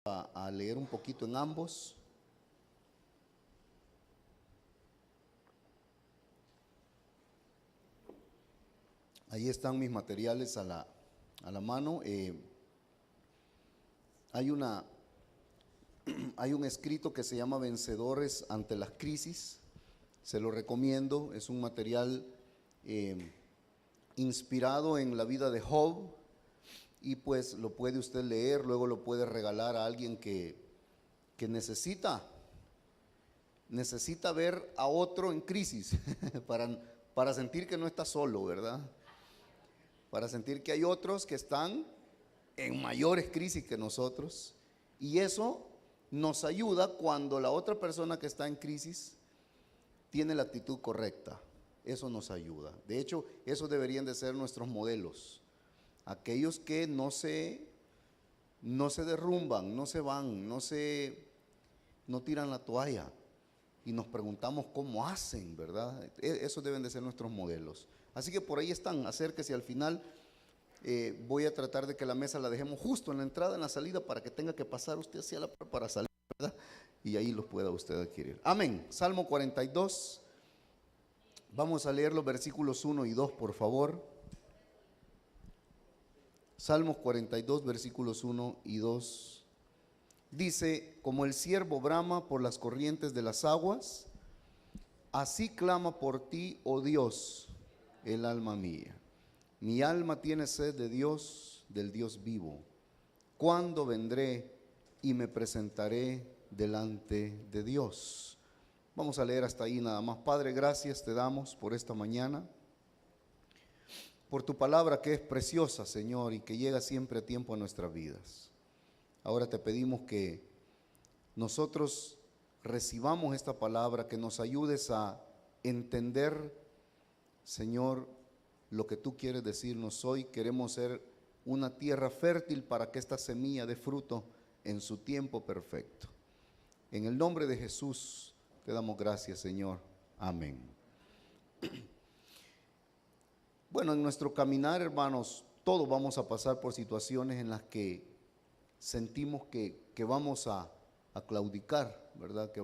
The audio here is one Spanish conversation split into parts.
a leer un poquito en ambos. Ahí están mis materiales a la mano. Hay un escrito que se llama Vencedores ante las crisis. Se lo recomiendo. Es un material inspirado en la vida de Job. Y pues lo puede usted leer, luego lo puede regalar a alguien que necesita ver a otro en crisis para sentir que no está solo, ¿verdad? Para sentir que hay otros que están en mayores crisis que nosotros. Y eso nos ayuda cuando la otra persona que está en crisis tiene la actitud correcta. Eso nos ayuda. De hecho, esos deberían de ser nuestros modelos. Aquellos que no se derrumban, no se van, no tiran la toalla. Y nos preguntamos cómo hacen, ¿verdad? Esos deben de ser nuestros modelos. Así que por ahí están, acérquese. Al final voy a tratar de que la mesa la dejemos justo en la entrada, en la salida, para que tenga que pasar usted hacia la para salir, ¿verdad? Y ahí los pueda usted adquirir. Amén. Salmo 42. Vamos a leer los versículos 1 y 2, por favor. Salmos 42, versículos 1 y 2. Dice: como el ciervo brama por las corrientes de las aguas, así clama por ti, oh Dios, el alma mía. Mi alma tiene sed de Dios, del Dios vivo. ¿Cuándo vendré y me presentaré delante de Dios? Vamos a leer hasta ahí nada más. Padre, gracias te damos por esta mañana, por tu palabra que es preciosa, Señor, y que llega siempre a tiempo a nuestras vidas. Ahora te pedimos que nosotros recibamos esta palabra, que nos ayudes a entender, Señor, lo que tú quieres decirnos hoy. Queremos ser una tierra fértil para que esta semilla dé fruto en su tiempo perfecto. En el nombre de Jesús te damos gracias, Señor. Amén. Bueno, en nuestro caminar, hermanos, todos vamos a pasar por situaciones en las que sentimos que vamos a claudicar, ¿verdad? Que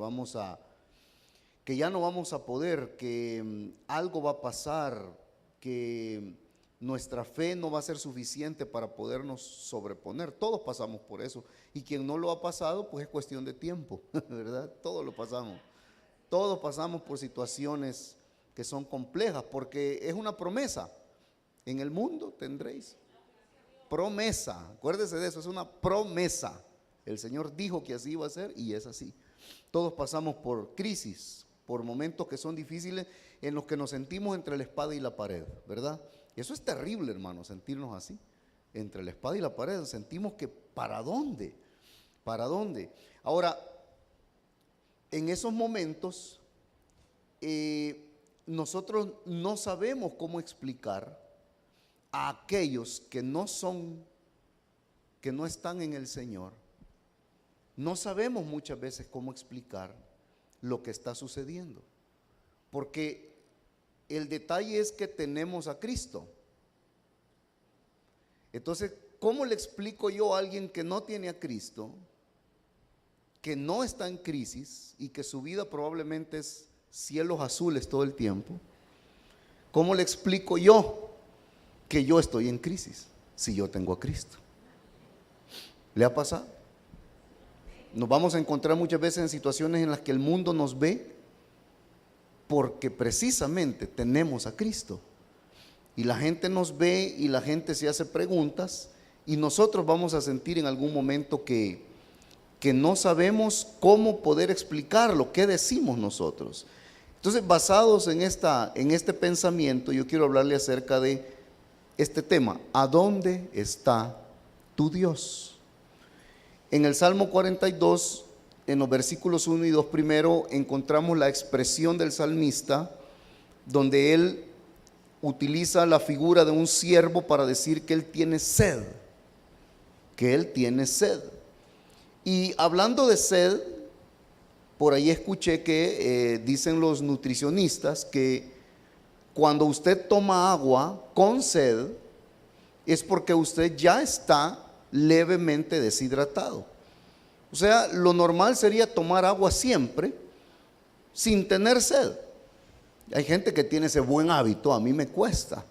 ya no vamos a poder, que algo va a pasar, que nuestra fe no va a ser suficiente para podernos sobreponer. Todos pasamos por eso, y quien no lo ha pasado, pues es cuestión de tiempo, ¿verdad? Todos lo pasamos. Todos pasamos por situaciones que son complejas, porque es una promesa. En el mundo tendréis promesa. Acuérdese de eso, es una promesa. El Señor dijo que así iba a ser y es así. Todos pasamos por crisis, por momentos que son difíciles, en los que nos sentimos entre la espada y la pared, ¿verdad? Y eso es terrible, hermano, sentirnos así, entre la espada y la pared. Sentimos que ¿para dónde? ¿Para dónde? Ahora, en esos momentos nosotros no sabemos cómo explicar a aquellos que no están en el Señor. No sabemos muchas veces cómo explicar lo que está sucediendo, porque el detalle es que tenemos a Cristo. Entonces, ¿cómo le explico yo a alguien que no tiene a Cristo, que no está en crisis y que su vida probablemente es cielos azules todo el tiempo? ¿Cómo le explico yo que yo estoy en crisis si yo tengo a Cristo? ¿Le ha pasado? Nos vamos a encontrar muchas veces en situaciones en las que el mundo nos ve porque precisamente tenemos a Cristo, y la gente nos ve y la gente se hace preguntas, y nosotros vamos a sentir en algún momento que no sabemos cómo poder explicarlo, qué decimos nosotros. Entonces, basados en este pensamiento, yo quiero hablarle acerca de este tema: ¿a dónde está tu Dios? En el Salmo 42, en los versículos 1 y 2 primero, encontramos la expresión del salmista, donde él utiliza la figura de un siervo para decir que él tiene sed, que él tiene sed. Y hablando de sed, por ahí escuché que dicen los nutricionistas que cuando usted toma agua con sed es porque usted ya está levemente deshidratado. O sea, lo normal sería tomar agua siempre sin tener sed. Hay gente que tiene ese buen hábito, a mí me cuesta.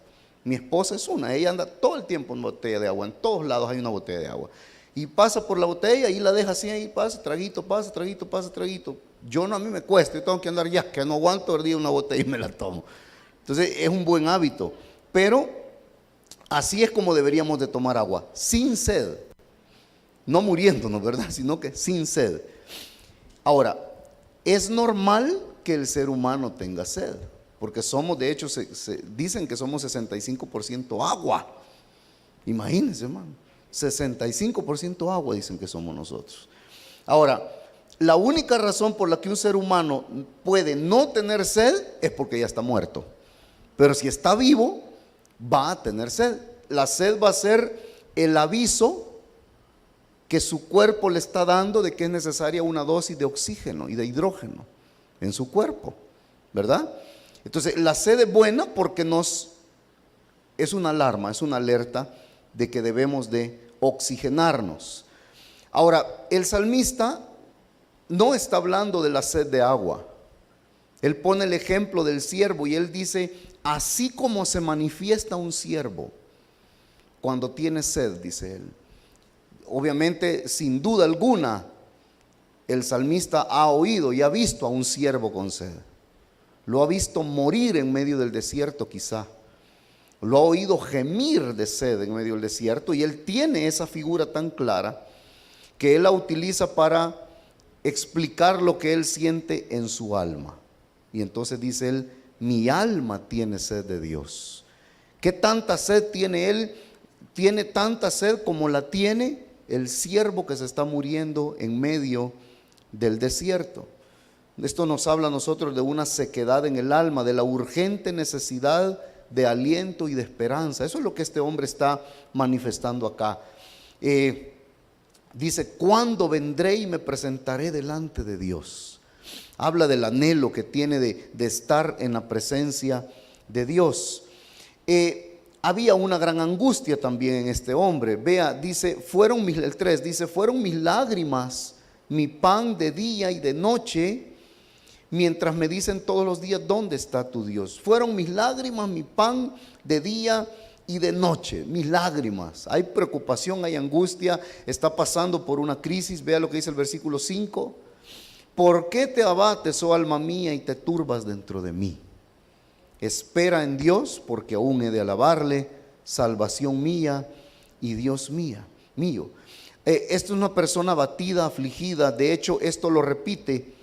Mi esposa es una, ella anda todo el tiempo en botella de agua, en todos lados hay una botella de agua. Y pasa por la botella y la deja así, ahí pasa, traguito, pasa, traguito, pasa, traguito. Yo no, a mí me cuesta, yo tengo que andar ya, que no aguanto el día una botella y me la tomo. Entonces es un buen hábito, pero así es como deberíamos de tomar agua, sin sed. No muriéndonos, ¿verdad? Sino que sin sed. Ahora, es normal que el ser humano tenga sed, porque somos, de hecho, dicen que somos 65% agua. Imagínense, hermano, 65% agua dicen que somos nosotros. Ahora, la única razón por la que un ser humano puede no tener sed es porque ya está muerto. Pero si está vivo, va a tener sed. La sed va a ser el aviso que su cuerpo le está dando de que es necesaria una dosis de oxígeno y de hidrógeno en su cuerpo, ¿verdad? Entonces la sed es buena porque es una alarma, es una alerta de que debemos de oxigenarnos. Ahora, el salmista no está hablando de la sed de agua. Él pone el ejemplo del siervo y él dice, así como se manifiesta un siervo cuando tiene sed, dice él. Obviamente, sin duda alguna, el salmista ha oído y ha visto a un siervo con sed. Lo ha visto morir en medio del desierto quizá. Lo ha oído gemir de sed en medio del desierto y él tiene esa figura tan clara que él la utiliza para explicar lo que él siente en su alma. Y entonces dice él, mi alma tiene sed de Dios. ¿Qué tanta sed tiene él? Tiene tanta sed como la tiene el siervo que se está muriendo en medio del desierto. Esto nos habla a nosotros de una sequedad en el alma, de la urgente necesidad de aliento y de esperanza. Eso es lo que este hombre está manifestando acá. Dice, ¿cuándo vendré y me presentaré delante de Dios? Habla del anhelo que tiene de estar en la presencia de Dios. Había una gran angustia también en este hombre. Vea, dice, el 3 dice, fueron mis lágrimas, mi pan de día y de noche, mientras me dicen todos los días, ¿dónde está tu Dios? Fueron mis lágrimas, mi pan de día y de noche, mis lágrimas. Hay preocupación, hay angustia, está pasando por una crisis. Vea lo que dice el versículo 5. ¿Por qué te abates, oh alma mía, y te turbas dentro de mí? Espera en Dios, porque aún he de alabarle, salvación mía y Dios mío. Esto es una persona abatida, afligida. De hecho, esto lo repite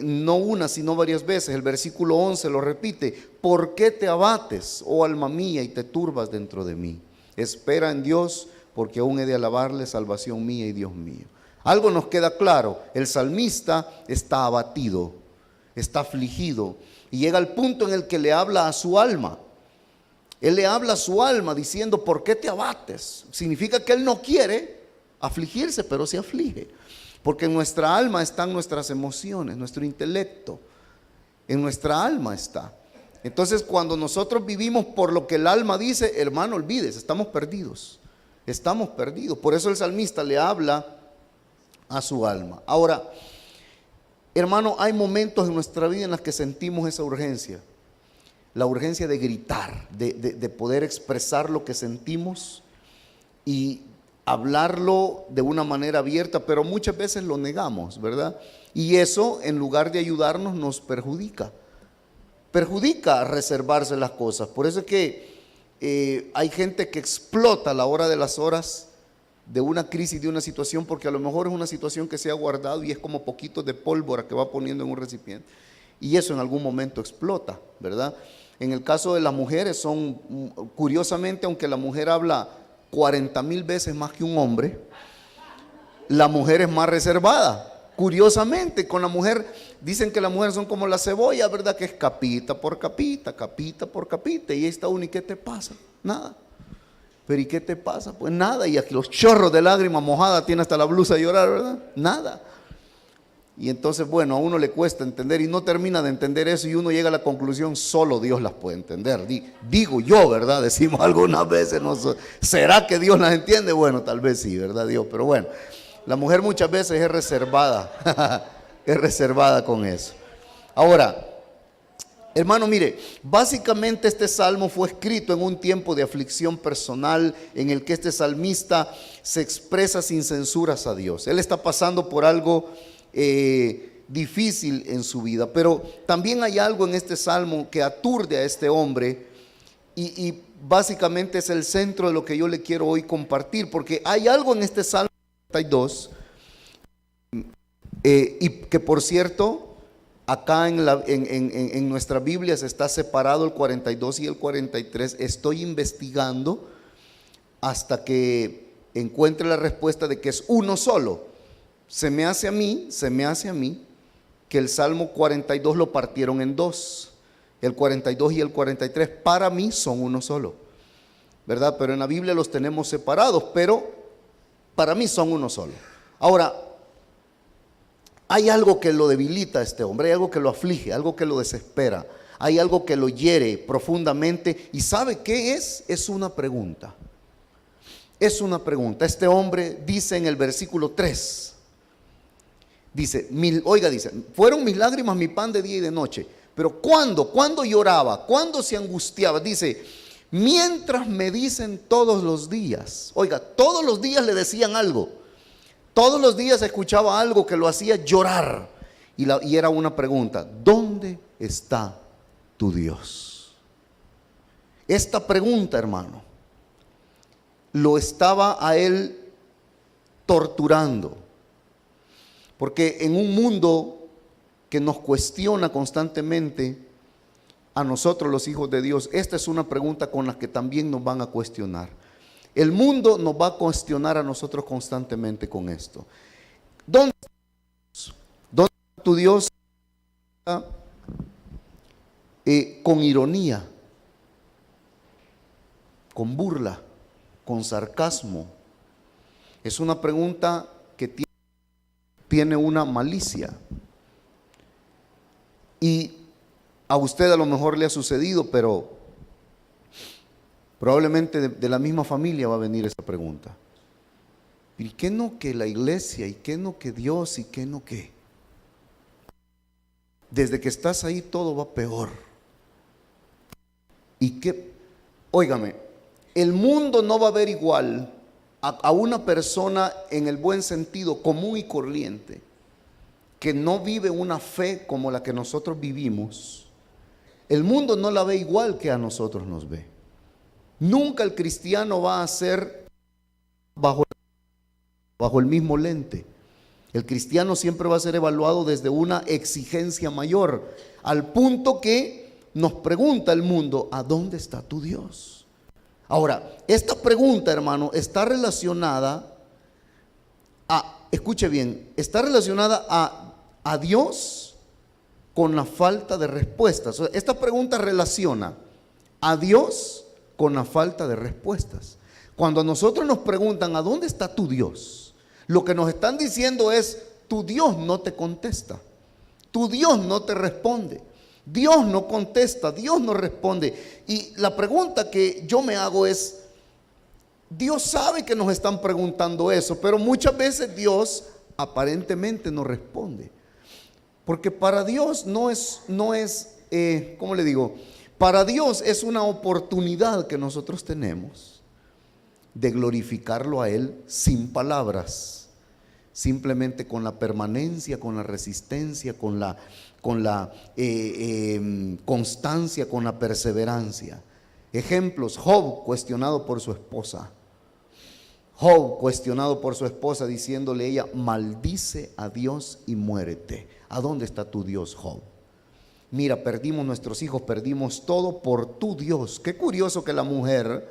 no una, sino varias veces. El versículo 11 lo repite. ¿Por qué te abates, oh alma mía, y te turbas dentro de mí? Espera en Dios, porque aún he de alabarle, salvación mía y Dios mío. Algo nos queda claro, el salmista está abatido, está afligido, y llega al punto en el que le habla a su alma. Él le habla a su alma diciendo, ¿por qué te abates? Significa que él no quiere afligirse, pero se aflige. Porque en nuestra alma están nuestras emociones, nuestro intelecto. En nuestra alma está. Entonces, cuando nosotros vivimos por lo que el alma dice, hermano, olvídese, estamos perdidos. Estamos perdidos. Por eso el salmista le habla a su alma. Ahora, hermano, hay momentos en nuestra vida en los que sentimos esa urgencia. La urgencia de gritar, de poder expresar lo que sentimos y hablarlo de una manera abierta, pero muchas veces lo negamos, ¿verdad? Y eso, en lugar de ayudarnos, nos perjudica. Perjudica reservarse las cosas. Por eso es que hay gente que explota a la hora de las horas de una crisis, de una situación, porque a lo mejor es una situación que se ha guardado y es como poquitos de pólvora que va poniendo en un recipiente. Y eso en algún momento explota, ¿verdad? En el caso de las mujeres curiosamente, aunque la mujer habla 40,000 veces más que un hombre, la mujer es más reservada. Curiosamente, con la mujer, dicen que las mujeres son como la cebolla, ¿verdad? Que es capita por capita, capita por capita. Y ahí está uno, ¿y qué te pasa? Nada. Pero ¿y qué te pasa? Pues nada. Y aquí los chorros de lágrimas mojadas tiene hasta la blusa a llorar, ¿verdad? Nada. Y entonces, bueno, a uno le cuesta entender y no termina de entender eso y uno llega a la conclusión, solo Dios las puede entender. Digo yo, ¿verdad? Decimos algunas veces, ¿será que Dios las entiende? Bueno, tal vez sí, ¿verdad, Dios? Pero bueno, La mujer muchas veces es reservada, es reservada con eso. Ahora, hermano, mire, básicamente este salmo fue escrito en un tiempo de aflicción personal en el que este salmista se expresa sin censuras a Dios. Él está pasando por algo difícil en su vida, pero también hay algo en este salmo que aturde a este hombre y básicamente es el centro de lo que yo le quiero hoy compartir, porque hay algo en este salmo 42 y que por cierto acá en nuestra Biblia se está separado el 42 y el 43. Estoy investigando hasta que encuentre la respuesta de que es uno solo. Se me hace a mí que el Salmo 42 lo partieron en dos. El 42 y el 43 para mí son uno solo, ¿verdad? Pero en la Biblia los tenemos separados, pero para mí son uno solo. Ahora, hay algo que lo debilita a este hombre, hay algo que lo aflige, algo que lo desespera, hay algo que lo hiere profundamente. ¿Y sabe qué es? Es una pregunta. Es una pregunta. Este hombre dice en el versículo 3, dice, dice, fueron mis lágrimas mi pan de día y de noche. Pero ¿cuándo lloraba? ¿Cuándo se angustiaba? Dice, mientras me dicen todos los días. Oiga, todos los días le decían algo. Todos los días escuchaba algo que lo hacía llorar. Y era una pregunta: ¿dónde está tu Dios? Esta pregunta, hermano, lo estaba a él torturando. Porque en un mundo que nos cuestiona constantemente, a nosotros los hijos de Dios, esta es una pregunta con la que también nos van a cuestionar. El mundo nos va a cuestionar a nosotros constantemente con esto. ¿Dónde está tu Dios? Con ironía, con burla, con sarcasmo. Es una pregunta que tiene una malicia. Y a usted a lo mejor le ha sucedido, pero probablemente de la misma familia va a venir esa pregunta. ¿Y qué no que la iglesia? ¿Y qué no que Dios? ¿Y qué no que? Desde que estás ahí todo va peor. Y que, óigame, el mundo no va a ver igual a una persona en el buen sentido, común y corriente, que no vive una fe como la que nosotros vivimos. El mundo no la ve igual que a nosotros nos ve. Nunca el cristiano va a ser bajo el mismo lente. El cristiano siempre va a ser evaluado desde una exigencia mayor, al punto que nos pregunta el mundo: ¿a dónde está tu Dios? Ahora, esta pregunta, hermano, está relacionada escuche bien, está relacionada a Dios con la falta de respuestas. Esta pregunta relaciona a Dios con la falta de respuestas. Cuando a nosotros nos preguntan ¿a dónde está tu Dios?, lo que nos están diciendo es: tu Dios no te contesta, tu Dios no te responde, Dios no contesta, Dios no responde. Y la pregunta que yo me hago es: Dios sabe que nos están preguntando eso, pero muchas veces Dios aparentemente no responde, porque para Dios no es, ¿cómo le digo? Para Dios es una oportunidad que nosotros tenemos de glorificarlo a Él sin palabras, simplemente con la permanencia, con la resistencia, con la constancia, con la perseverancia. Ejemplos: Job cuestionado por su esposa. Job cuestionado por su esposa, diciéndole ella: maldice a Dios y muérete. ¿A dónde está tu Dios, Job? Mira, perdimos nuestros hijos, perdimos todo por tu Dios. Qué curioso que la mujer,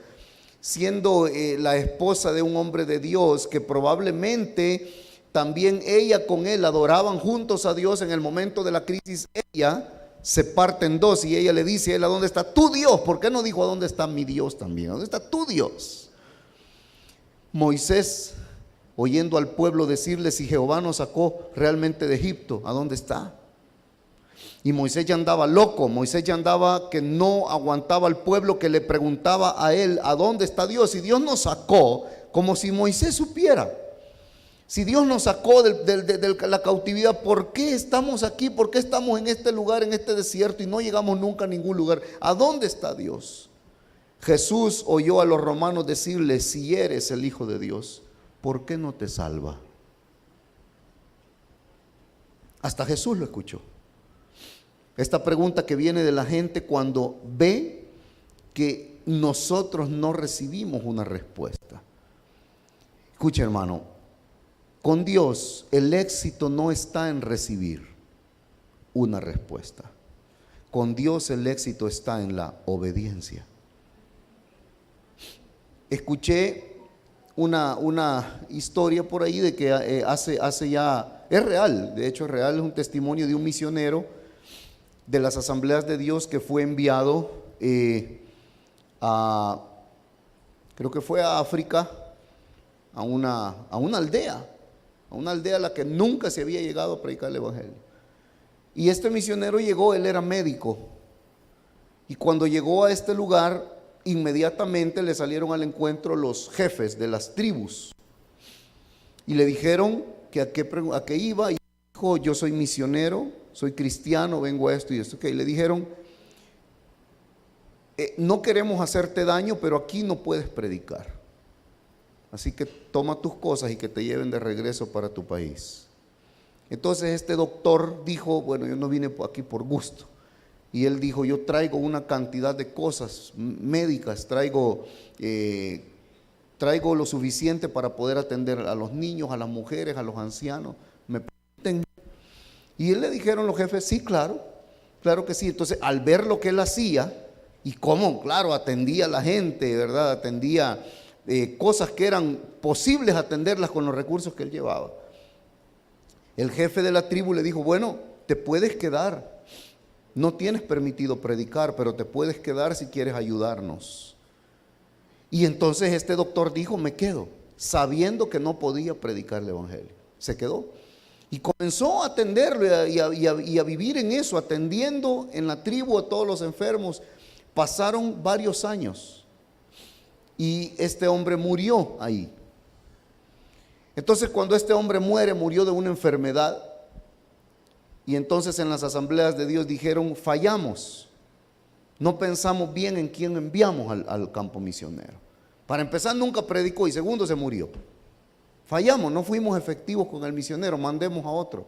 siendo la esposa de un hombre de Dios, que probablemente también ella con él adoraban juntos a Dios, en el momento de la crisis ella se parte en dos y ella le dice a él: ¿a dónde está tu Dios? ¿Por qué no dijo: ¿a dónde está mi Dios también? ¿A dónde está tu Dios? Moisés, oyendo al pueblo decirle: si Jehová nos sacó realmente de Egipto, ¿a dónde está? Y Moisés ya andaba loco, Moisés ya andaba que no aguantaba al pueblo que le preguntaba a él: ¿a dónde está Dios? Y Dios nos sacó, como si Moisés supiera. Si Dios nos sacó de la cautividad, ¿por qué estamos aquí? ¿Por qué estamos en este lugar, en este desierto y no llegamos nunca a ningún lugar? ¿A dónde está Dios? Jesús oyó a los romanos decirle: si eres el Hijo de Dios, ¿por qué no te salva? Hasta Jesús lo escuchó. Esta pregunta que viene de la gente cuando ve que nosotros no recibimos una respuesta. Escucha, hermano, con Dios el éxito no está en recibir una respuesta. Con Dios el éxito está en la obediencia. Escuché una historia por ahí de que hace ya, es real, de hecho es real, es un testimonio de un misionero de las Asambleas de Dios que fue enviado creo que fue a África, a una aldea a la que nunca se había llegado a predicar el evangelio. Y este misionero llegó, él era médico, y cuando llegó a este lugar, inmediatamente le salieron al encuentro los jefes de las tribus y le dijeron que a qué iba, y dijo: yo soy misionero, soy cristiano, vengo a esto y esto. Y le dijeron: no queremos hacerte daño, pero aquí no puedes predicar, así que toma tus cosas y que te lleven de regreso para tu país. Entonces este doctor dijo: bueno, yo no vine aquí por gusto. Y él dijo: yo traigo una cantidad de cosas médicas, traigo lo suficiente para poder atender a los niños, a las mujeres, a los ancianos. ¿Me permiten? Y él le dijeron los jefes: sí, claro que sí. Entonces, al ver lo que él hacía y cómo, claro, atendía a la gente, ¿verdad? Atendía cosas que eran posibles atenderlas con los recursos que él llevaba. El jefe de la tribu le dijo: bueno, te puedes quedar. No tienes permitido predicar, pero te puedes quedar si quieres ayudarnos. Y entonces este doctor dijo: me quedo, sabiendo que no podía predicar el evangelio. Se quedó y comenzó a atenderlo y a vivir en eso, atendiendo en la tribu a todos los enfermos. Pasaron varios años y este hombre murió ahí. Entonces, cuando este hombre murió de una enfermedad. Y entonces en las Asambleas de Dios dijeron: fallamos, no pensamos bien en quién enviamos al campo misionero. Para empezar, nunca predicó, y segundo, se murió. Fallamos, no fuimos efectivos con el misionero, mandemos a otro.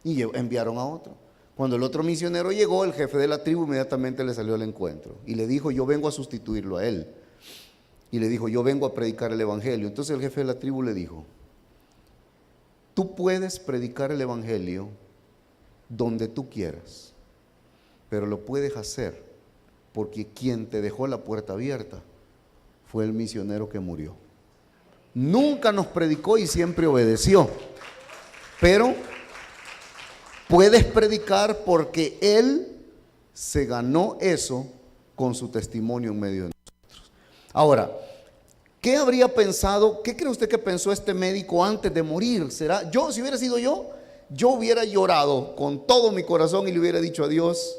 Y enviaron a otro. Cuando el otro misionero llegó, el jefe de la tribu inmediatamente le salió al encuentro y le dijo: yo vengo a sustituirlo a él. Y le dijo: yo vengo a predicar el evangelio. Entonces el jefe de la tribu le dijo: tú puedes predicar el evangelio donde tú quieras, pero lo puedes hacer porque quien te dejó la puerta abierta fue el misionero que murió. Nunca nos predicó y siempre obedeció, pero puedes predicar porque él se ganó eso con su testimonio en medio de nosotros. Ahora, ¿qué habría pensado? ¿Qué cree usted que pensó este médico antes de morir? ¿Será yo? Si hubiera sido yo hubiera llorado con todo mi corazón y le hubiera dicho a Dios: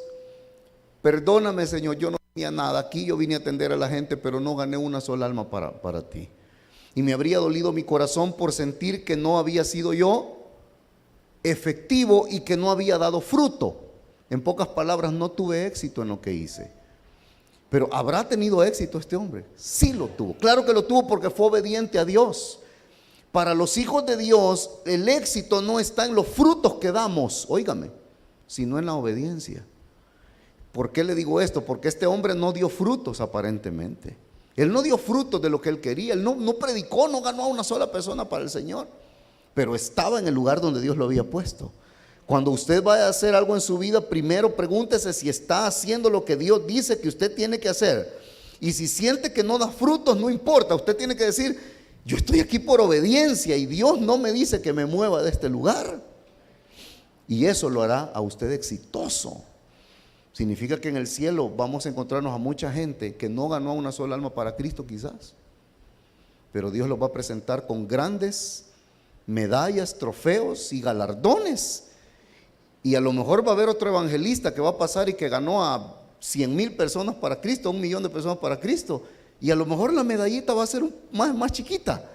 perdóname, Señor, yo no tenía nada aquí, yo vine a atender a la gente, pero no gané una sola alma para ti. Y me habría dolido mi corazón por sentir que no había sido yo efectivo y que no había dado fruto. En pocas palabras, no tuve éxito en lo que hice. Pero ¿habrá tenido éxito este hombre? Sí lo tuvo, claro que lo tuvo, porque fue obediente a Dios. Para los hijos de Dios, el éxito no está en los frutos que damos, óigame, sino en la obediencia. ¿Por qué le digo esto? Porque este hombre no dio frutos aparentemente. Él no dio frutos de lo que él quería. Él no predicó, no ganó a una sola persona para el Señor, pero estaba en el lugar donde Dios lo había puesto. Cuando usted vaya a hacer algo en su vida, primero pregúntese si está haciendo lo que Dios dice que usted tiene que hacer. Y si siente que no da frutos, no importa, usted tiene que decir: yo estoy aquí por obediencia y Dios no me dice que me mueva de este lugar. Y eso lo hará a usted exitoso. Significa que en el cielo vamos a encontrarnos a mucha gente que no ganó una sola alma para Cristo quizás, pero Dios los va a presentar con grandes medallas, trofeos y galardones. Y a lo mejor va a haber otro evangelista que va a pasar y que ganó a 100,000 personas para Cristo, 1,000,000 de personas para Cristo, y a lo mejor la medallita va a ser más chiquita.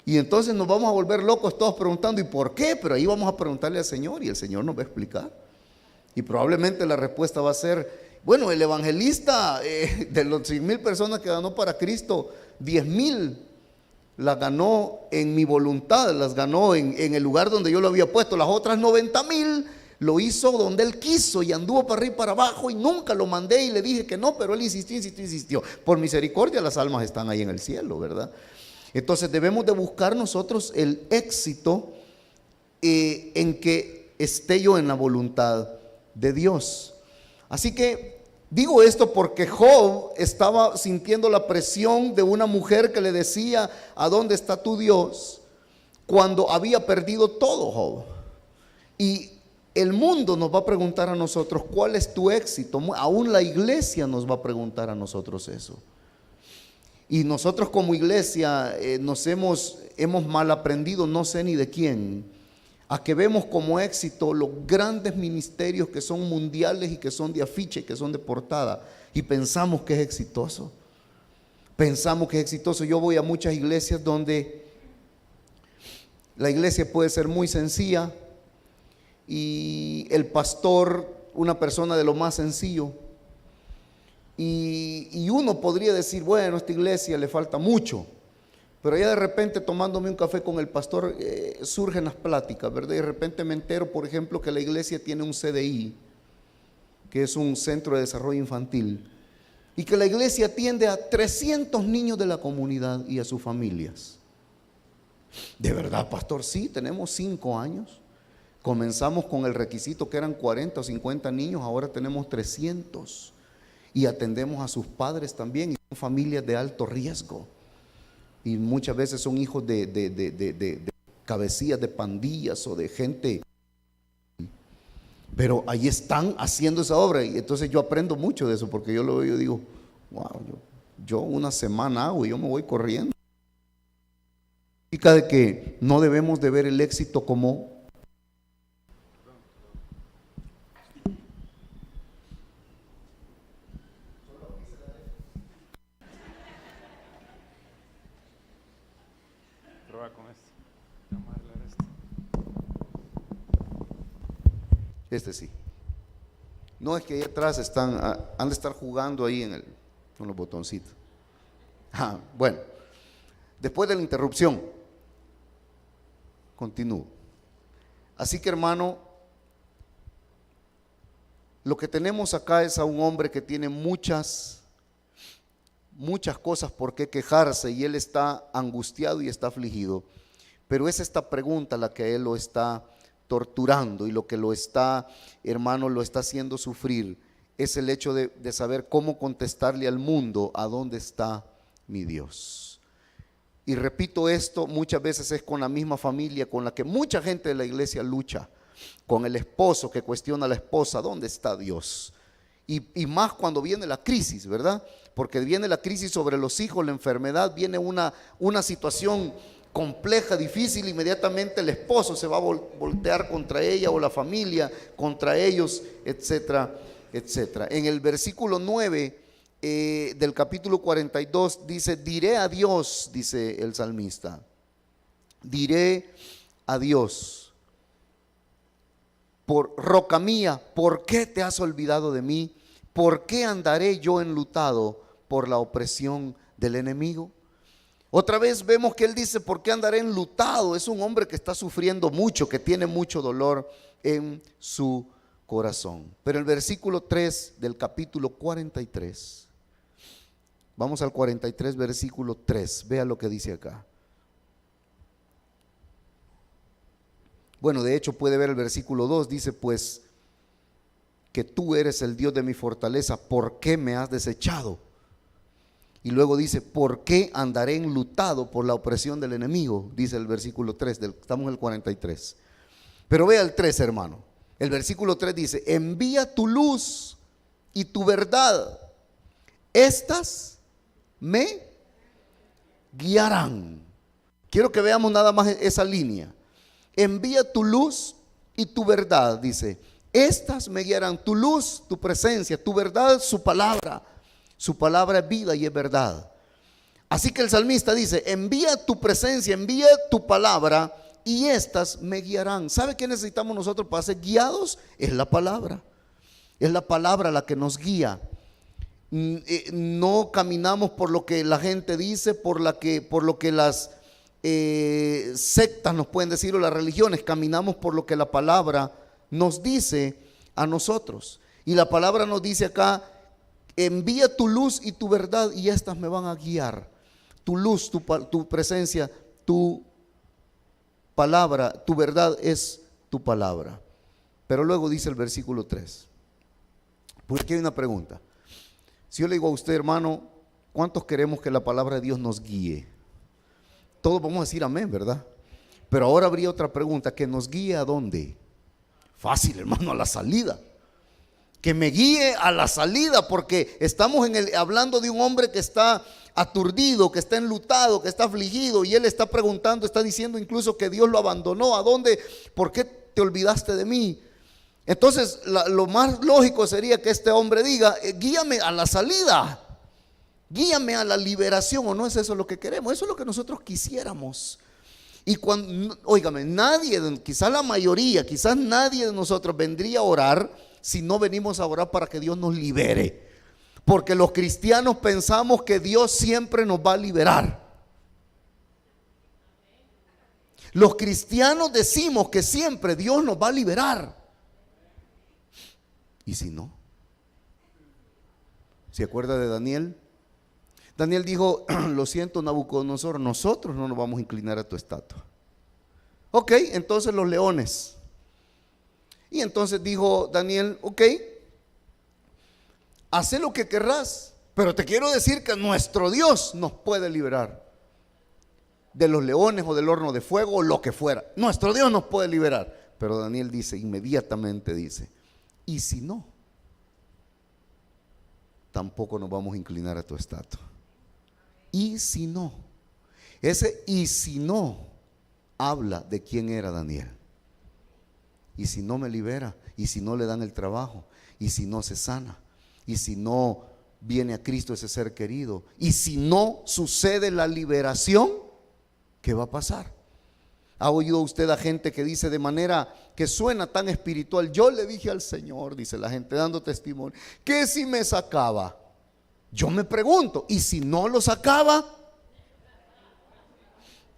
Y entonces nos vamos a volver locos todos preguntando, ¿y por qué? Pero ahí vamos a preguntarle al Señor y el Señor nos va a explicar. Y probablemente la respuesta va a ser, bueno, el evangelista de los 100,000 personas que ganó para Cristo, 10,000 las ganó en mi voluntad, las ganó en el lugar donde yo lo había puesto. Las otras 90,000 lo hizo donde él quiso y anduvo para arriba y para abajo y nunca lo mandé y le dije que no, pero él insistió. Por misericordia las almas están ahí en el cielo, ¿verdad? Entonces debemos de buscar nosotros el éxito en que esté yo en la voluntad de Dios. Así que digo esto porque Job estaba sintiendo la presión de una mujer que le decía, ¿a dónde está tu Dios? Cuando había perdido todo Job. Y el mundo nos va a preguntar a nosotros, ¿cuál es tu éxito? Aún la iglesia nos va a preguntar a nosotros eso. Y nosotros como iglesia nos hemos mal aprendido, no sé ni de quién, a que vemos como éxito los grandes ministerios que son mundiales y que son de afiche, que son de portada, y pensamos que es exitoso. Pensamos que es exitoso. Yo voy a muchas iglesias donde la iglesia puede ser muy sencilla y el pastor, una persona de lo más sencillo. Y uno podría decir, bueno, a esta iglesia le falta mucho, pero ya de repente tomándome un café con el pastor surgen las pláticas, ¿verdad? Y de repente me entero, por ejemplo, que la iglesia tiene un CDI, que es un centro de desarrollo infantil, y que la iglesia atiende a 300 niños de la comunidad y a sus familias. ¿De verdad, pastor? Sí, tenemos 5 años. Comenzamos con el requisito que eran 40 o 50 niños, ahora tenemos 300. Y atendemos a sus padres también, y son familias de alto riesgo. Y muchas veces son hijos de cabecillas de pandillas o de gente. Pero ahí están haciendo esa obra. Y entonces yo aprendo mucho de eso, porque yo lo veo y yo digo, wow, yo una semana hago y yo me voy corriendo. Significa de que no debemos de ver el éxito como con esto. Vamos a arreglar esto. este sí. No, es que ahí atrás han de estar jugando ahí con los botoncitos. Bueno, después de la interrupción, continúo. Así que, hermano, lo que tenemos acá es a un hombre que tiene muchas cosas por qué quejarse y él está angustiado y está afligido. Pero es esta pregunta la que a él lo está torturando y lo que lo está, hermano, lo está haciendo sufrir, es el hecho de saber cómo contestarle al mundo a dónde está mi Dios. Y repito esto, muchas veces es con la misma familia con la que mucha gente de la iglesia lucha, con el esposo que cuestiona a la esposa, ¿dónde está Dios? Y más cuando viene la crisis, ¿verdad? Porque viene la crisis sobre los hijos, la enfermedad, viene una situación compleja, difícil, inmediatamente el esposo se va a voltear contra ella o la familia contra ellos, etcétera, etcétera. En el versículo 9 del capítulo 42 dice, diré a Dios, dice el salmista, diré a Dios, por roca mía, ¿por qué te has olvidado de mí? ¿Por qué andaré yo enlutado por la opresión del enemigo? Otra vez vemos que él dice, ¿por qué andaré enlutado? Es un hombre que está sufriendo mucho, que tiene mucho dolor en su corazón. Pero el versículo 3 del capítulo 43, vamos al 43, versículo 3, vea lo que dice acá. Bueno, de hecho puede ver el versículo 2, dice pues que tú eres el Dios de mi fortaleza, ¿por qué me has desechado? Y luego dice, ¿por qué andaré enlutado por la opresión del enemigo? Dice el versículo 3, estamos en el 43. Pero vea el 3, hermano. El versículo 3 dice, envía tu luz y tu verdad, estas me guiarán. Quiero que veamos nada más esa línea. Envía tu luz y tu verdad, dice, estas me guiarán. Tu luz, tu presencia, tu verdad, su palabra. Su palabra es vida y es verdad. Así que el salmista dice: envía tu presencia, envía tu palabra y estas me guiarán. ¿Sabe qué necesitamos nosotros para ser guiados? Es la palabra. Es la palabra la que nos guía. No caminamos por lo que la gente dice, por lo que las sectas nos pueden decir o las religiones. Caminamos por lo que la palabra nos dice a nosotros. Y la palabra nos dice acá: envía tu luz y tu verdad y estas me van a guiar. Tu luz, tu presencia, tu palabra, tu verdad es tu palabra. Pero luego dice el versículo 3. Porque aquí hay una pregunta. Si yo le digo a usted, hermano, ¿cuántos queremos que la palabra de Dios nos guíe? Todos vamos a decir amén, ¿verdad? Pero ahora habría otra pregunta: ¿que nos guíe a dónde? Fácil, hermano, a la salida. Que me guíe a la salida, porque estamos hablando de un hombre que está aturdido, que está enlutado, que está afligido, y él está preguntando, está diciendo incluso que Dios lo abandonó. ¿A dónde? ¿Por qué te olvidaste de mí? Entonces lo más lógico sería que este hombre diga: guíame a la salida, guíame a la liberación. ¿O no es eso lo que queremos? Eso es lo que nosotros quisiéramos. Y cuando, óigame, nadie, quizás la mayoría, quizás nadie de nosotros vendría a orar si no venimos a orar para que Dios nos libere. Porque los cristianos pensamos que Dios siempre nos va a liberar. Los cristianos decimos que siempre Dios nos va a liberar. ¿Y si no? ¿Se acuerda de Daniel? Daniel dijo: lo siento, Nabucodonosor, nosotros no nos vamos a inclinar a tu estatua. Ok, entonces los leones. Y entonces dijo Daniel: ok, haz lo que querrás, pero te quiero decir que nuestro Dios nos puede liberar de los leones o del horno de fuego o lo que fuera. Nuestro Dios nos puede liberar. Pero Daniel dice, inmediatamente dice: y si no, tampoco nos vamos a inclinar a tu estatua. Y si no, ese y si no habla de quién era Daniel. Y si no me libera, y si no le dan el trabajo, y si no se sana, y si no viene a Cristo ese ser querido, y si no sucede la liberación, ¿qué va a pasar? ¿Ha oído usted a gente que dice de manera que suena tan espiritual: yo le dije al Señor, dice la gente dando testimonio, que si me sacaba? Yo me pregunto, ¿y si no lo sacaba?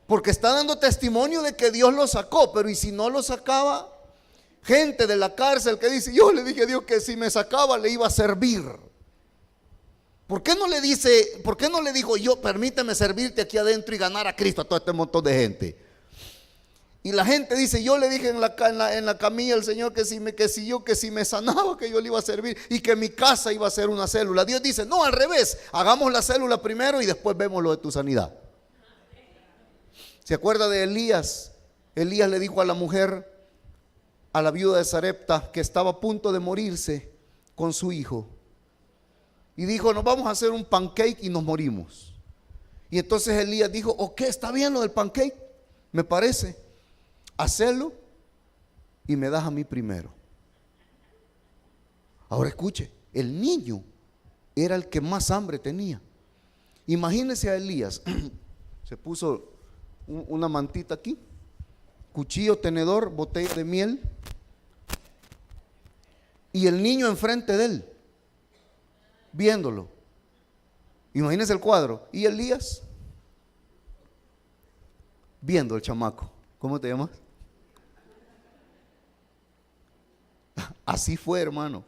Porque está dando testimonio de que Dios lo sacó, pero ¿y si no lo sacaba? Gente de la cárcel que dice: yo le dije a Dios que si me sacaba le iba a servir. ¿Por qué no le dice, por qué no le dijo: yo permíteme servirte aquí adentro y ganar a Cristo a todo este montón de gente? Y la gente dice: yo le dije en la camilla al Señor que si me sanaba, que yo le iba a servir y que mi casa iba a ser una célula. Dios dice: no, al revés, hagamos la célula primero y después vemos lo de tu sanidad. ¿Se acuerda de Elías? Elías le dijo a la mujer, a la viuda de Sarepta, que estaba a punto de morirse con su hijo, y dijo: nos vamos a hacer un pancake y nos morimos. Y entonces Elías dijo: ok, está bien lo del pancake, me parece, hacelo y me das a mí primero. Ahora escuche, el niño era el que más hambre tenía. Imagínese a Elías, se puso una mantita aquí, cuchillo, tenedor, botella de miel, y el niño enfrente de él, viéndolo. Imagínese el cuadro. Y Elías viendo al chamaco. ¿Cómo te llamas? Así fue, hermano.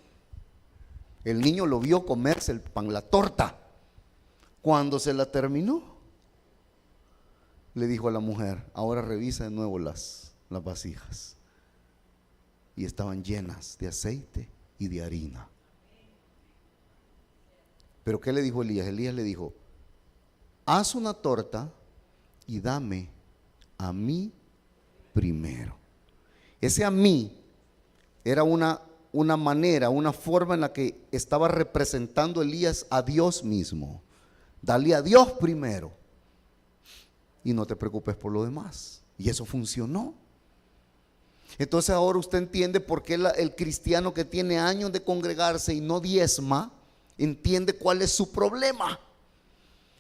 El niño lo vio comerse el pan, la torta. Cuando se la terminó, le dijo a la mujer: ahora revisa de nuevo las vasijas. Y estaban llenas de aceite y de harina. Pero ¿qué le dijo Elías? Elías le dijo: haz una torta y dame a mí primero. Ese a mí era una manera, una forma en la que estaba representando Elías a Dios mismo. Dale a Dios primero y no te preocupes por lo demás. Y eso funcionó. Entonces ahora usted entiende por qué el cristiano que tiene años de congregarse y no diezma, entiende cuál es su problema.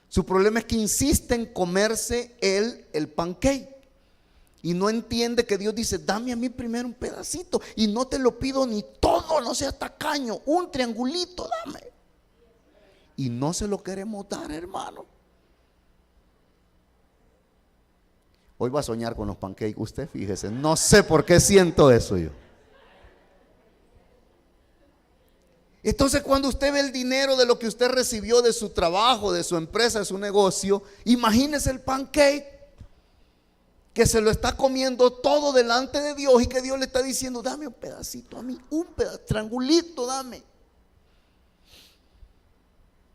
Su problema es que insiste en comerse el pancake. Y no entiende que Dios dice: dame a mí primero un pedacito. Y no te lo pido ni todo, no seas tacaño. Un triangulito dame. Y no se lo queremos dar, hermano. Hoy va a soñar con los pancakes usted, fíjese. No sé por qué siento eso yo. Entonces, cuando usted ve el dinero de lo que usted recibió de su trabajo, de su empresa, de su negocio, imagínese el pancake que se lo está comiendo todo delante de Dios y que Dios le está diciendo: dame un pedacito a mí, un triangulito dame.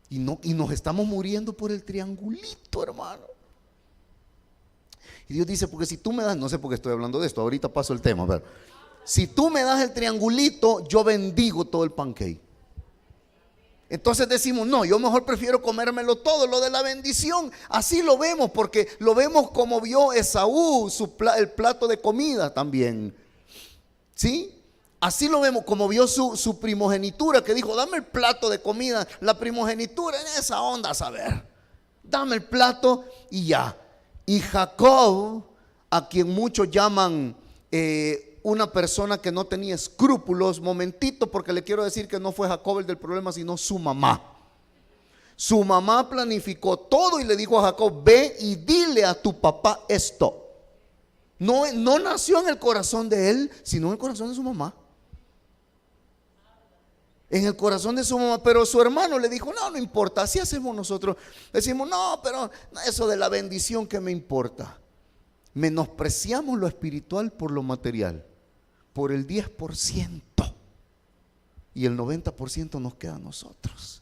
Y nos estamos muriendo por el triangulito, hermano. Y Dios dice: porque si tú me das, no sé por qué estoy hablando de esto, ahorita paso el tema, pero si tú me das el triangulito, yo bendigo todo el pancake. Entonces decimos: no, yo mejor prefiero comérmelo todo, lo de la bendición. Así lo vemos, porque lo vemos como vio Esaú el plato de comida también. ¿Sí? Así lo vemos como vio su primogenitura, que dijo: dame el plato de comida. La primogenitura en esa onda, a saber, dame el plato y ya. Y Jacob, a quien muchos llaman una persona que no tenía escrúpulos, momentito, porque le quiero decir que no fue Jacob el del problema, sino su mamá. Su mamá planificó todo y le dijo a Jacob: ve y dile a tu papá esto. No nació en el corazón de él, sino en el corazón de su mamá. En el corazón de su mamá. Pero su hermano le dijo: no importa, así hacemos nosotros. Decimos: no, pero eso de la bendición, ¿qué me importa? Menospreciamos lo espiritual por lo material, por el 10%, y el 90% nos queda a nosotros.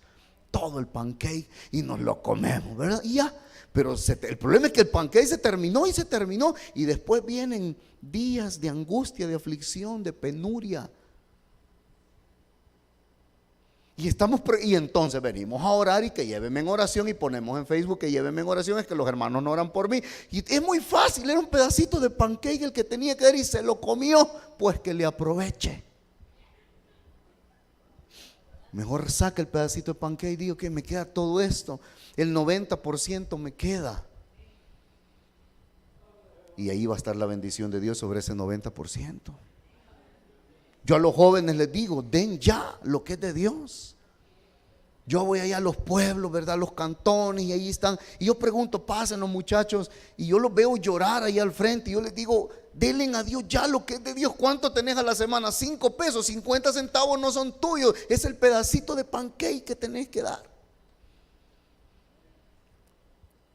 Todo el pancake y nos lo comemos, ¿verdad? Y ya. Pero el problema es que el pancake se terminó y después vienen días de angustia, de aflicción, de penuria. Y entonces venimos a orar y que llévenme en oración, y ponemos en Facebook que llévenme en oración, es que los hermanos no oran por mí. Y es muy fácil, era un pedacito de pancake el que tenía que dar y se lo comió, pues que le aproveche. Mejor saca el pedacito de pancake y digo: que me queda todo esto, el 90% me queda. Y ahí va a estar la bendición de Dios sobre ese 90%. Yo a los jóvenes les digo: den ya lo que es de Dios. Yo voy allá a los pueblos, ¿verdad? Los cantones, y ahí están. Y yo pregunto: pasen los muchachos, y yo los veo llorar ahí al frente. Y yo les digo: denle a Dios ya lo que es de Dios. ¿Cuánto tenés a la semana? 5 pesos, 50 centavos no son tuyos. Es el pedacito de pancake que tenés que dar.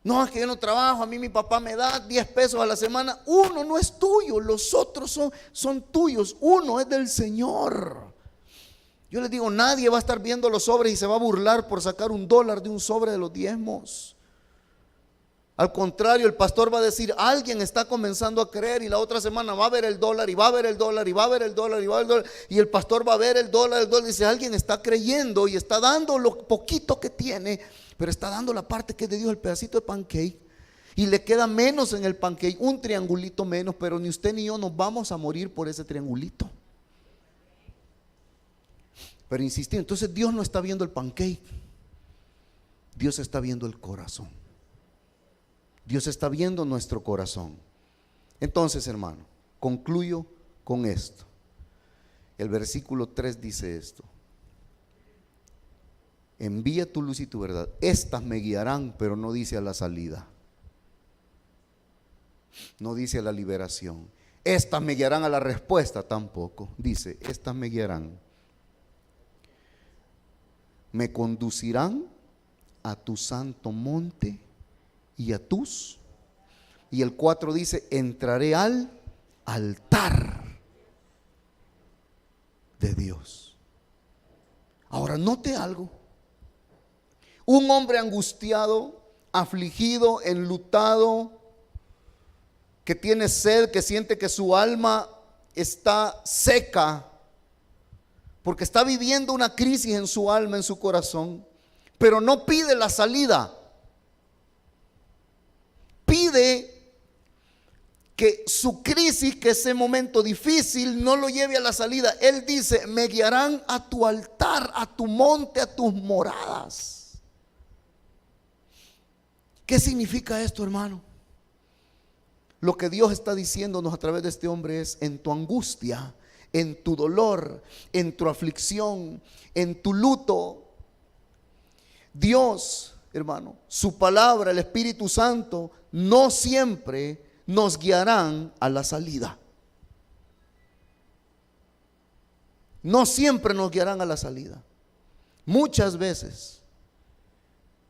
No, es que yo no trabajo, a mí mi papá me da 10 pesos a la semana. Uno no es tuyo, los otros son tuyos. Uno es del Señor. Yo les digo: nadie va a estar viendo los sobres y se va a burlar por sacar $1 de un sobre de los diezmos. Al contrario, el pastor va a decir: alguien está comenzando a creer, y la otra semana va a ver el dólar, y va a ver el dólar, y va a ver el dólar, y va a ver el dólar, y el pastor va a ver el dólar, dice: alguien está creyendo y está dando lo poquito que tiene, pero está dando la parte que es de Dios, el pedacito de pancake, y le queda menos en el pancake, un triangulito menos, pero ni usted ni yo nos vamos a morir por ese triangulito. Pero insistir, entonces Dios no está viendo el pancake, Dios está viendo el corazón. Dios está viendo nuestro corazón. Entonces, hermano, concluyo con esto. El versículo 3 dice esto: envía tu luz y tu verdad, estas me guiarán, pero no dice a la salida, no dice a la liberación. Estas me guiarán a la respuesta, tampoco. Dice: estas me guiarán, me conducirán a tu santo monte y a tus. Y el 4 dice: entraré al altar de Dios. Ahora note algo: un hombre angustiado, afligido, enlutado, que tiene sed, que siente que su alma está seca, porque está viviendo una crisis en su alma, en su corazón, pero no pide la salida. Pide que su crisis, que ese momento difícil, no lo lleve a la salida. Él dice: me guiarán a tu altar, a tu monte, a tus moradas. ¿Qué significa esto, hermano? Lo que Dios está diciéndonos a través de este hombre es: en tu angustia, en tu dolor, en tu aflicción, en tu luto, Dios, hermano, su palabra, el Espíritu Santo, no siempre nos guiarán a la salida. No siempre nos guiarán a la salida. Muchas veces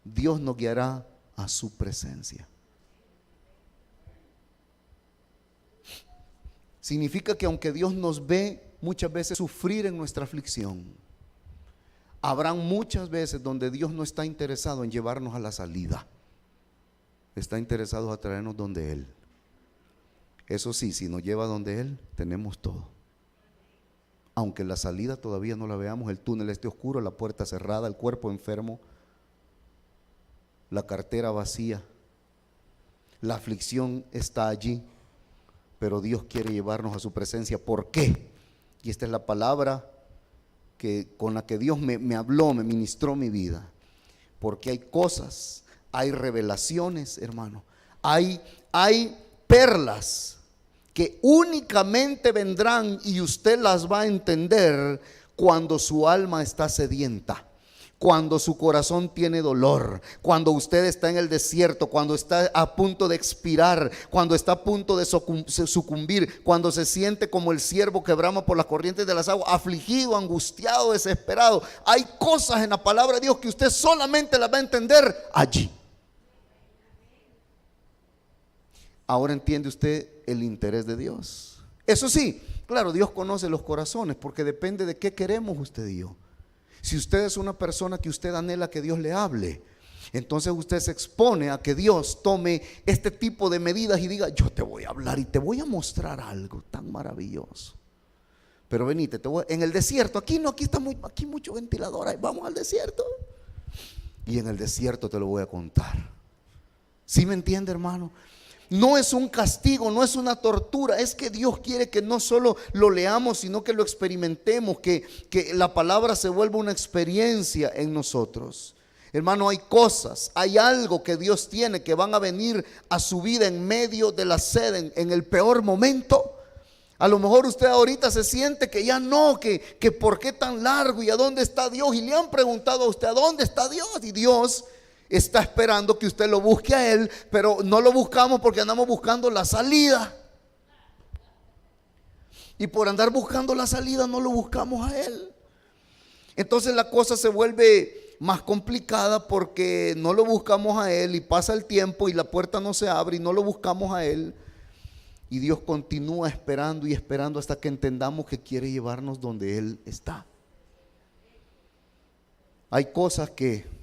Dios nos guiará a su presencia. Significa que aunque Dios nos ve muchas veces sufrir en nuestra aflicción, habrán muchas veces donde Dios no está interesado en llevarnos a la salida. Está interesado en traernos donde Él. Eso sí, si nos lleva donde Él, tenemos todo. Aunque la salida todavía no la veamos, el túnel esté oscuro, la puerta cerrada, el cuerpo enfermo, la cartera vacía, la aflicción está allí, pero Dios quiere llevarnos a su presencia. ¿Por qué? Y esta es la palabra con la que Dios me habló, me ministró mi vida. Porque hay cosas, hay revelaciones, hermano, hay perlas que únicamente vendrán y usted las va a entender cuando su alma está sedienta, cuando su corazón tiene dolor, cuando usted está en el desierto, cuando está a punto de expirar, cuando está a punto de sucumbir, cuando se siente como el ciervo que brama por las corrientes de las aguas, afligido, angustiado, desesperado. Hay cosas en la palabra de Dios que usted solamente las va a entender allí. Ahora entiende usted el interés de Dios. Eso sí, claro, Dios conoce los corazones, porque depende de qué queremos usted y yo. Si usted es una persona que usted anhela que Dios le hable, entonces usted se expone a que Dios tome este tipo de medidas y diga: yo te voy a hablar y te voy a mostrar algo tan maravilloso. Pero venite, en el desierto, aquí está aquí mucho ventilador, vamos al desierto. Y en el desierto te lo voy a contar. ¿Sí me entiende, hermano? No es un castigo, no es una tortura. Es que Dios quiere que no solo lo leamos, sino que lo experimentemos, que la palabra se vuelva una experiencia en nosotros. Hermano, hay cosas, hay algo que Dios tiene, que van a venir a su vida en medio de la sed, en el peor momento. A lo mejor usted ahorita se siente que ya no, que por qué tan largo y a dónde está Dios. Y le han preguntado a usted: ¿a dónde está Dios? Y Dios está esperando que usted lo busque a Él, pero no lo buscamos porque andamos buscando la salida. Y por andar buscando la salida no lo buscamos a Él. Entonces la cosa se vuelve más complicada porque no lo buscamos a Él y pasa el tiempo y la puerta no se abre y no lo buscamos a Él. Y Dios continúa esperando y esperando hasta que entendamos que quiere llevarnos donde Él está. Hay cosas que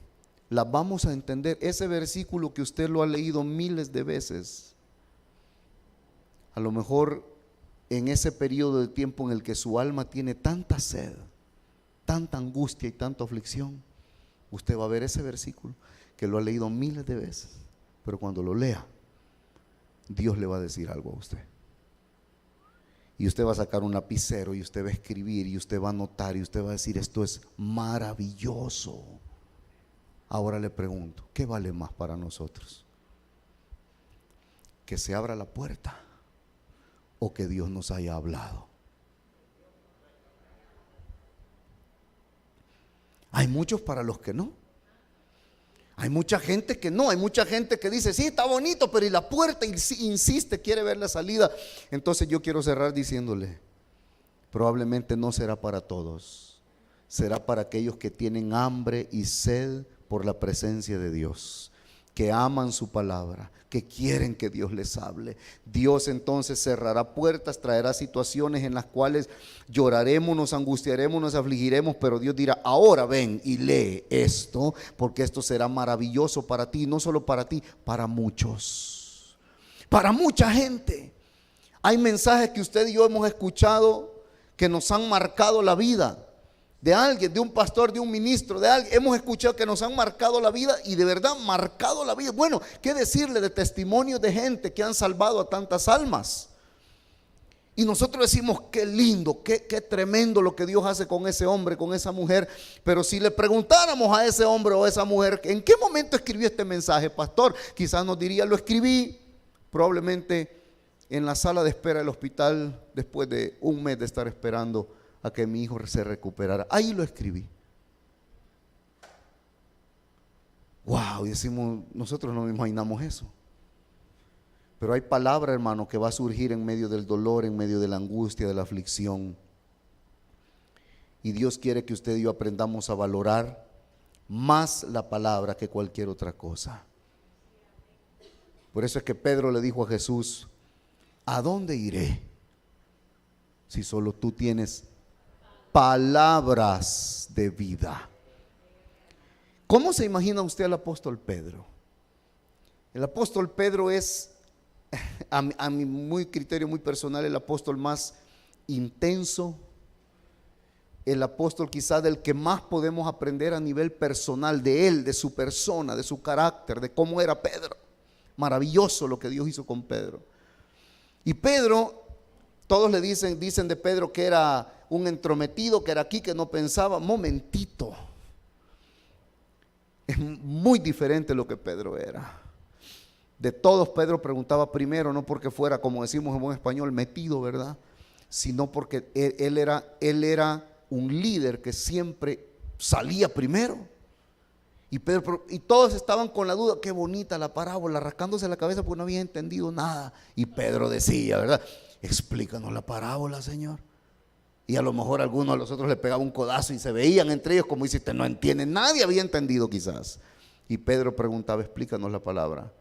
las vamos a entender. Ese versículo que usted lo ha leído miles de veces, a lo mejor en ese periodo de tiempo en el que su alma tiene tanta sed, tanta angustia y tanta aflicción, usted va a ver ese versículo que lo ha leído miles de veces, pero cuando lo lea, Dios le va a decir algo a usted. Y usted va a sacar un lapicero y usted va a escribir y usted va a anotar y usted va a decir: esto es maravilloso. Ahora le pregunto, ¿qué vale más para nosotros? ¿Que se abra la puerta o que Dios nos haya hablado? Hay muchos para los que no. Hay mucha gente que no, hay mucha gente que dice: sí, está bonito, pero y la puerta, insiste, quiere ver la salida. Entonces yo quiero cerrar diciéndole: probablemente no será para todos, será para aquellos que tienen hambre y sed por la presencia de Dios, que aman su palabra, que quieren que Dios les hable. Dios entonces cerrará puertas, traerá situaciones en las cuales lloraremos, nos angustiaremos, nos afligiremos, pero Dios dirá: ahora ven y lee esto, porque esto será maravilloso para ti, no solo para ti, para muchos, para mucha gente. Hay mensajes que usted y yo hemos escuchado que nos han marcado la vida. De alguien, de un pastor, de un ministro, de alguien, hemos escuchado que nos han marcado la vida, y de verdad marcado la vida. Bueno, ¿qué decirle de testimonios de gente que han salvado a tantas almas? Y nosotros decimos, qué lindo, qué tremendo lo que Dios hace con ese hombre, con esa mujer. Pero si le preguntáramos a ese hombre o a esa mujer, ¿en qué momento escribió este mensaje, pastor? Quizás nos diría, lo escribí probablemente en la sala de espera del hospital, después de un mes de estar esperando a que mi hijo se recuperara. Ahí lo escribí. Wow, y decimos, nosotros no imaginamos eso. Pero hay palabra, hermano, que va a surgir en medio del dolor, en medio de la angustia, de la aflicción. Y Dios quiere que usted y yo aprendamos a valorar más la palabra que cualquier otra cosa. Por eso es que Pedro le dijo a Jesús, ¿a dónde iré si solo tú tienes palabras de vida? ¿Cómo se imagina usted al apóstol Pedro? El apóstol Pedro es, a mi muy criterio muy personal, el apóstol más intenso, el apóstol quizá del que más podemos aprender a nivel personal de él, de su persona, de su carácter, de cómo era Pedro. Maravilloso lo que Dios hizo con Pedro. Y Pedro, todos le dicen de Pedro que era un entrometido, que era aquí, que no pensaba. Momentito, es muy diferente lo que Pedro era. De todos, Pedro preguntaba primero, no porque fuera, como decimos en buen español, metido, ¿verdad? Sino porque él era un líder que siempre salía primero. Y todos estaban con la duda, qué bonita la parábola, rascándose la cabeza porque no habían entendido nada. Y Pedro decía, ¿verdad? Explícanos la parábola, Señor. Y a lo mejor alguno a los otros le pegaba un codazo y se veían entre ellos como dice, usted no entiende, nadie había entendido quizás. Y Pedro preguntaba, explícanos la palabra.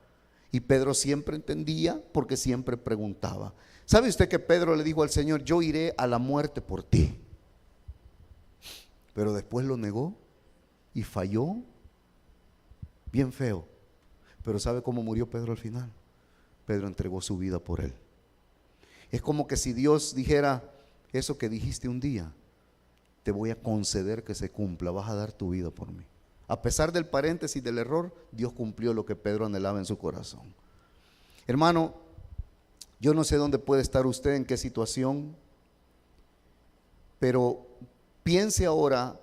Y Pedro siempre entendía porque siempre preguntaba. ¿Sabe usted que Pedro le dijo al Señor, yo iré a la muerte por ti? Pero después lo negó y falló bien feo. Pero ¿sabe cómo murió Pedro al final? Pedro entregó su vida por él. Es como que si Dios dijera, eso que dijiste un día, te voy a conceder que se cumpla, vas a dar tu vida por mí. A pesar del paréntesis del error, Dios cumplió lo que Pedro anhelaba en su corazón. Hermano, yo no sé dónde puede estar usted, en qué situación, pero piense ahora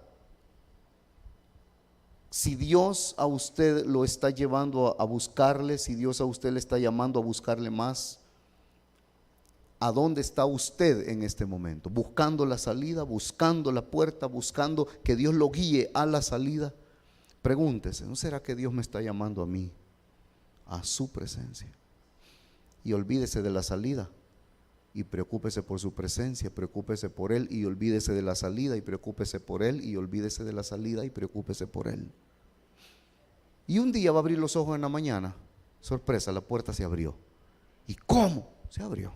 si Dios a usted lo está llevando a buscarle, si Dios a usted le está llamando a buscarle más. ¿A dónde está usted en este momento? ¿Buscando la salida, buscando la puerta, buscando que Dios lo guíe a la salida? Pregúntese, ¿no será que Dios me está llamando a mí, a su presencia? Y olvídese de la salida y preocúpese por su presencia, preocúpese por Él y olvídese de la salida y preocúpese por Él y olvídese de la salida y preocúpese por Él. Y un día va a abrir los ojos en la mañana, sorpresa, la puerta se abrió. ¿Y cómo? Se abrió.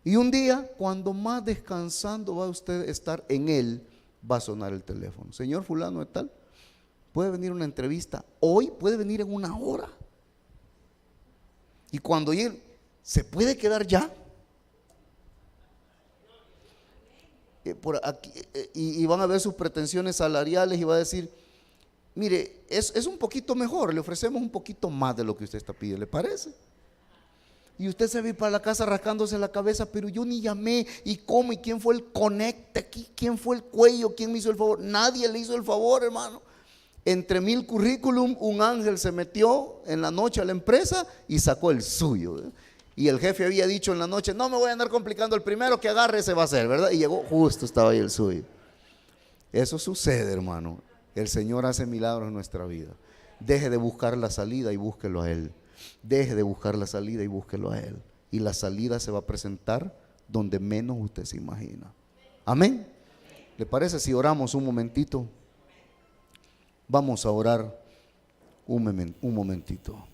Y un día, cuando más descansando va usted a estar en Él, va a sonar el teléfono. Señor fulano de tal, puede venir una entrevista hoy, puede venir en una hora. Y cuando llegue, ¿se puede quedar ya? Por aquí, y van a ver sus pretensiones salariales y va a decir, mire, es un poquito mejor, le ofrecemos un poquito más de lo que usted está pidiendo, ¿le parece? Y usted se va a ir para la casa rascándose la cabeza, pero yo ni llamé, y cómo, y quién fue el conecte aquí, quién fue el cuello, quién me hizo el favor. Nadie le hizo el favor, hermano. Entre 1000 currículum, un ángel se metió en la noche a la empresa y sacó el suyo. Y el jefe había dicho en la noche, no me voy a andar complicando, el primero que agarre se va a hacer, ¿verdad? Y llegó, justo estaba ahí el suyo. Eso sucede, hermano. El Señor hace milagros en nuestra vida. Deje de buscar la salida y búsquelo a Él. Deje de buscar la salida y búsquelo a Él. Y la salida se va a presentar donde menos usted se imagina. Amén. ¿Le parece si oramos un momentito? Vamos a orar un momentito.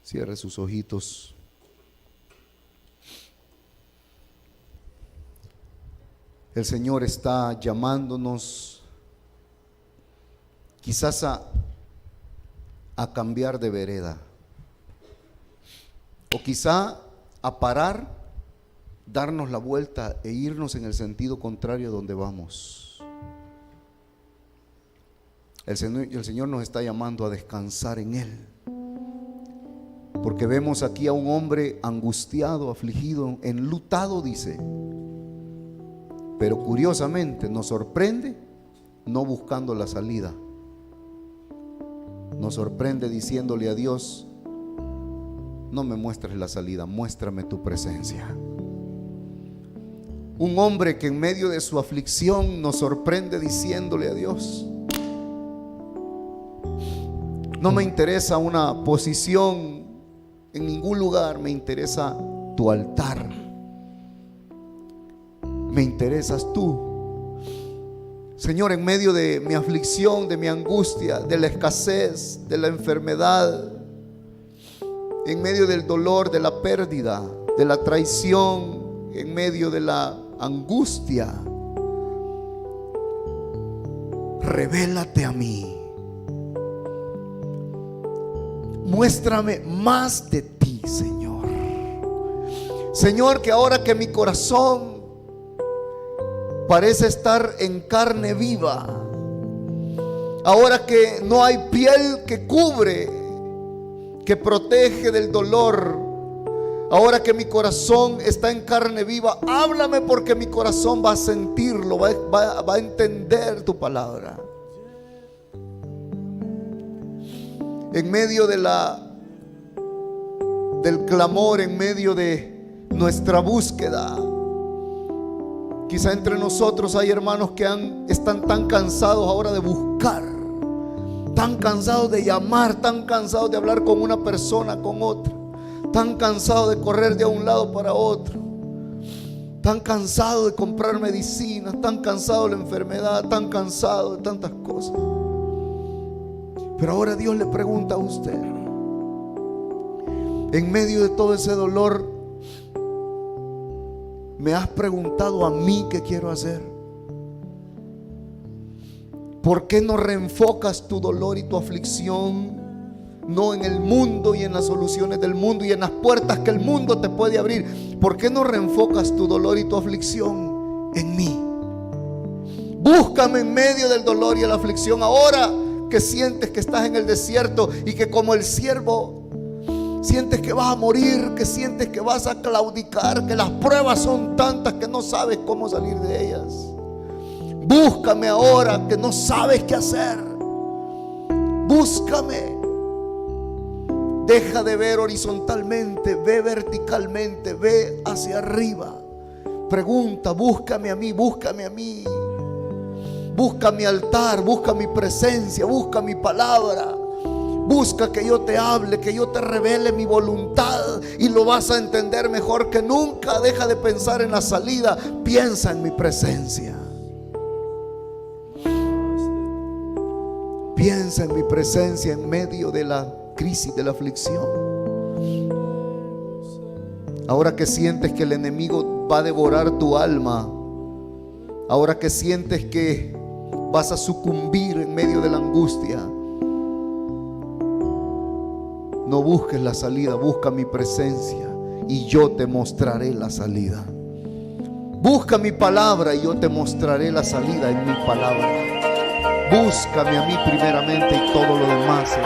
Cierre sus ojitos. El Señor está llamándonos quizás a cambiar de vereda, o quizá a parar, darnos la vuelta e irnos en el sentido contrario a donde vamos. El Señor nos está llamando a descansar en Él. Porque vemos aquí a un hombre angustiado, afligido, enlutado, dice. Pero curiosamente nos sorprende no buscando la salida. Nos sorprende diciéndole a Dios: no me muestres la salida, muéstrame tu presencia. Un hombre que en medio de su aflicción nos sorprende diciéndole a Dios: no me interesa una posición en ningún lugar, me interesa tu altar, me interesas tú. Señor, en medio de mi aflicción, de mi angustia, de la escasez, de la enfermedad, en medio del dolor, de la pérdida, de la traición, en medio de la angustia, revélate a mí. Muéstrame más de ti, Señor. Señor, que ahora que mi corazón parece estar en carne viva, ahora que no hay piel que cubre, que protege del dolor, ahora que mi corazón está en carne viva, háblame, porque mi corazón va a sentirlo, va a entender tu palabra. En medio de del clamor, en medio de nuestra búsqueda, quizá entre nosotros hay hermanos que están tan cansados ahora de buscar, tan cansados de llamar, tan cansados de hablar con una persona, con otra, tan cansados de correr de un lado para otro, tan cansados de comprar medicinas, tan cansados de la enfermedad, tan cansados de tantas cosas. Pero ahora Dios le pregunta a usted, en medio de todo ese dolor, ¿me has preguntado a mí qué quiero hacer? ¿Por qué no reenfocas tu dolor y tu aflicción no en el mundo y en las soluciones del mundo y en las puertas que el mundo te puede abrir? ¿Por qué no reenfocas tu dolor y tu aflicción en mí? Búscame en medio del dolor y la aflicción. Ahora que sientes que estás en el desierto y que como el siervo sientes que vas a morir, que sientes que vas a claudicar, que las pruebas son tantas que no sabes cómo salir de ellas. Búscame ahora que no sabes qué hacer. Búscame. Deja de ver horizontalmente, ve verticalmente, ve hacia arriba. Pregunta, búscame a mí, búscame a mí. Busca mi altar, busca mi presencia, busca mi palabra. Busca que yo te hable, que yo te revele mi voluntad, y lo vas a entender mejor que nunca. Deja de pensar en la salida, piensa en mi presencia. Piensa en mi presencia en medio de la crisis, de la aflicción. Ahora que sientes que el enemigo va a devorar tu alma, ahora que sientes que vas a sucumbir en medio de la angustia, no busques la salida, busca mi presencia y yo te mostraré la salida. Busca mi palabra y yo te mostraré la salida en mi palabra. Búscame a mí primeramente y todo lo demás, ¿eh?